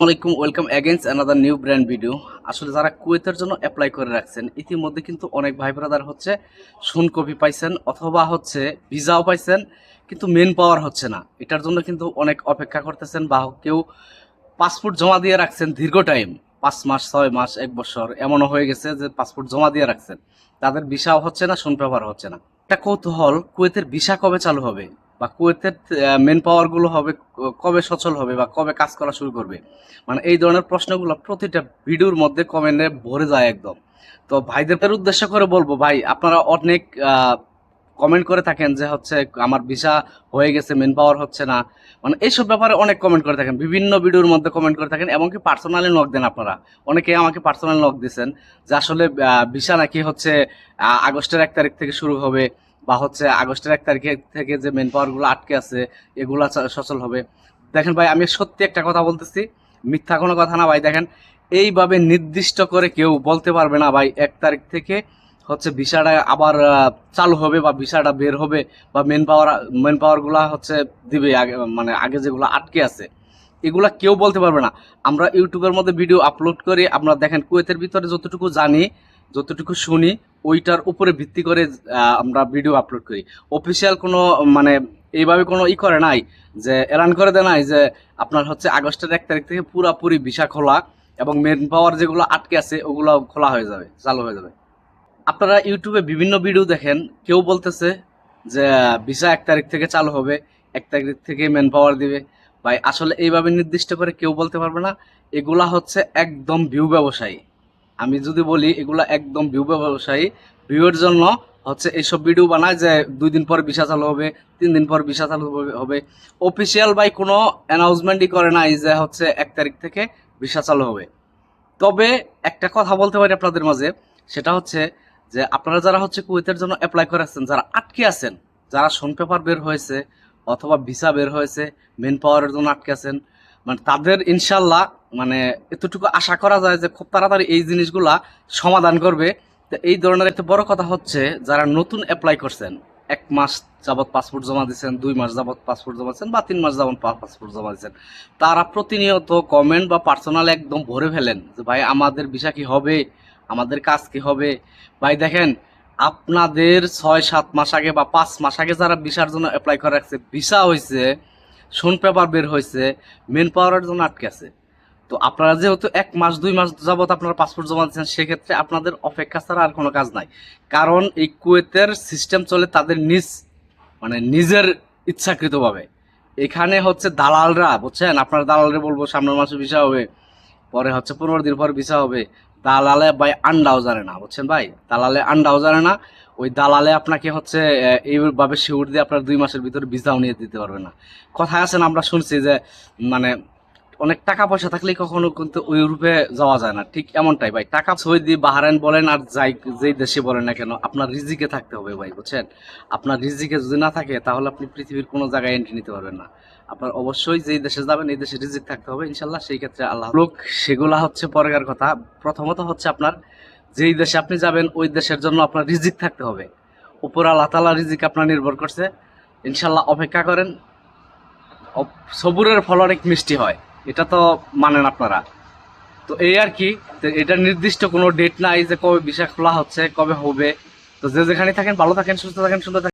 আসসালামাইকুম, welcome against another new brand video. আসলে যারা কুয়েতের জন্য অ্যাপ্লাই করে রাখছেন, ইতিমধ্যে কিন্তু অনেক ভাই ব্রাদার হচ্ছে কপি পাইছেন অথবা হচ্ছে ভিসাও পাইছেন, কিন্তু মেন পাওয়ার হচ্ছে না। এটার জন্য কিন্তু অনেক অপেক্ষা করতেছেন, বা কেউ পাসপোর্ট জমা দিয়ে রাখছেন দীর্ঘ টাইম, 5 মাস 6 মাস 1 বছর এমনও হয়ে গেছে যে পাসপোর্ট জমা দিয়ে রাখছেন, তাদের ভিসাও হচ্ছে না, পেপার হচ্ছে না। একটা কৌতূহল, কুয়েতের ভিসা কবে চালু হবে, বা কুয়েতের মেন পাওয়ার গুলো হবে কবে সচল হবে, বা কবে কাজ করা শুরু করবে। মানে এই ধরনের প্রশ্নগুলো প্রতিটা ভিডিওর মধ্যে কমেন্টে ভরে যায় একদম। তো ভাইদের উদ্দেশ্য করে বলবো, ভাই আপনারা অনেক কমেন্ট করে থাকেন যে হচ্ছে আমার ভিসা হয়ে গেছে, মেন পাওয়ার হচ্ছে না, মানে এইসব ব্যাপারে অনেক কমেন্ট করে থাকেন, বিভিন্ন ভিডিওর মধ্যে কমেন্ট করে থাকেন, এমনকি পার্সোনালি নক দেন আপনারা। অনেকে আমাকে পার্সোনাল নক দিয়েছেন যে আসলে ভিসা নাকি হচ্ছে আগস্টের 1 তারিখ থেকে শুরু হবে, বা হচ্ছে আগস্টের 1 তারিখ থেকে যে মেন পাওয়ার গুলো আটকে আছে এগুলা সচল হবে। দেখেন ভাই, আমি সত্যি একটা কথা বলতেছি, মিথ্যা কোনো কথা না ভাই। দেখেন, এইভাবে নির্দিষ্ট করে কেউ বলতে পারবে না ভাই 1 তারিখ থেকে হচ্ছে ভিসাটা আবার চালু হবে, বা ভিসাটা বের হবে, বা মেন পাওয়ার গুলা হচ্ছে দিবে আগে, মানে আগে যেগুলো আটকে আছে এগুলা কেউ বলতে পারবে না। আমরা ইউটিউবের মধ্যে ভিডিও আপলোড করি, আপনারা দেখেন কুয়েতের ভিতরে যতটুকু জানি, যতটুকু শুনি, ওইটার উপরে ভিত্তি করে আমরা ভিডিও আপলোড করি। অফিসিয়াল কোনো মানে এইভাবে কোনো করে নাই যে এলান করে দেয় নাই যে আপনার হচ্ছে আগস্টের 1 তারিখ থেকে পুরাপুরি ভিসা খোলা, এবং মেন পাওয়ার যেগুলো আটকে আছে ওগুলো খোলা হয়ে যাবে, চালু হয়ে যাবে। আপনারা ইউটিউবে বিভিন্ন ভিডিও দেখেন, কেউ বলতেছে যে ভিসা 1 তারিখ থেকে চালু হবে, 1 তারিখ থেকে মেন পাওয়ার দিবে। ভাই আসলে এইভাবে নির্দিষ্ট করে কেউ বলতে পারবে না। এগুলা হচ্ছে একদম ভিউ ব্যবসায়ী। আমি যদি বলি এগুলা একদম ভিউ ব্যবসায়ী, ভিউয়ের জন্য হচ্ছে এইসব ভিডিও বানায় যে 2 দিন পর ভিসা চালু হবে, 3 দিন পর ভিসা চালু হবে। অফিসিয়াল ভাই কোনো অ্যানাউন্সমেন্টই করে নাই যে হচ্ছে 1 তারিখ থেকে ভিসা চালু হবে। তবে একটা কথা বলতে পারি আপনাদের মাঝে, সেটা হচ্ছে যে আপনারা যারা হচ্ছে কুয়েতের জন্য অ্যাপ্লাই করেছেন, যারা আটকে আছেন, যারা পেপার বের হয়েছে অথবা ভিসা বের হয়েছে, মেন পাওয়ারের জন্য আটকে আছেন, মানে তাদের ইনশাল্লাহ মানে এতটুকু আশা করা যায় যে খুব তাড়াতাড়ি এই জিনিসগুলা সমাধান করবে। তো এই ধরনের একটা বড় কথা হচ্ছে, যারা নতুন অ্যাপ্লাই করছেন, 1 মাস যাবৎ পাসপোর্ট জমা দিচ্ছেন, 2 মাস যাবৎ পাসপোর্ট জমা দিচ্ছেন, বা 3 মাস যাবৎ পাসপোর্ট জমা দিচ্ছেন, তারা প্রতিনিয়ত কমেন্ট বা পার্সোনাল একদম ভরে ফেলেন যে ভাই আমাদের ভিসা কি হবে, আমাদের কাজ কি হবে। ভাই দেখেন, আপনাদের 6-7 মাস আগে বা 5 মাস আগে যারা ভিসার জন্য অ্যাপ্লাই করে রাখছে, ভিসা হয়েছে, পেপার বের হয়েছে, মেন পাওয়ারের জন্য আটকে আছে। তো আপনারা যেহেতু 1 মাস 2 মাস যাবত আপনারা পাসপোর্ট জমা দিচ্ছেন, সেক্ষেত্রে আপনাদের অপেক্ষা ছাড়া আর কোনো কাজ নাই। কারণ এই কুয়েতের সিস্টেম চলে তাদের মানে নিজের ইচ্ছাকৃতভাবে। এখানে হচ্ছে দালালরা, বুঝছেন, আপনার দালালরে বলবো সামনের মাসে ভিসা হবে, পরে হচ্ছে 15 দিন পর ভিসা হবে। দালালে ভাই আন্ডাও জানে না, বুঝছেন ভাই, দালালে আন্ডাও জানে না। ওই দালালে আপনাকে হচ্ছে এইভাবে শিউর দিয়ে আপনার 2 মাসের ভিতরে ভিসাও নিয়ে দিতে পারবে না। কথা আছে না, আমরা শুনছি যে মানে অনেক টাকা পয়সা থাকলেই কখনো কিন্তু ওই ইউরোপে যাওয়া যায় না, ঠিক এমনটাই ভাই। টাকা সৌদি বাহারাইন বলেন আর যাই যেই দেশে বলেন না কেন, আপনার রিজিকে থাকতে হবে ভাই, বুঝছেন। আপনার রিজিকে যদি না থাকে তাহলে আপনি পৃথিবীর কোনো জায়গায় এন্ট্রি নিতে পারবেন না। আপনার অবশ্যই যেই দেশে যাবেন এই দেশে রিজিক থাকতে হবে ইনশাল্লাহ, সেই ক্ষেত্রে আল্লাহ লোক সেগুলা হচ্ছে পরের কথা। প্রথমত হচ্ছে আপনার যেই দেশে আপনি যাবেন ওই দেশের জন্য আপনার রিজিক থাকতে হবে। উপর আল্লাহ তাআলা রিজিক আপনার নির্ভর করছে। ইনশাল্লাহ অপেক্ষা করেন, সবুরের ফল অনেক মিষ্টি হয়, এটা তো মানেন আপনারা। তো এই আর কি, এটা নির্দিষ্ট কোনো ডেট নাই যে কবে ভিসা খোলা হচ্ছে, কবে হবে। তো যে যেখানে থাকেন ভালো থাকেন, সুস্থ থাকেন, সুন্দর থাকেন।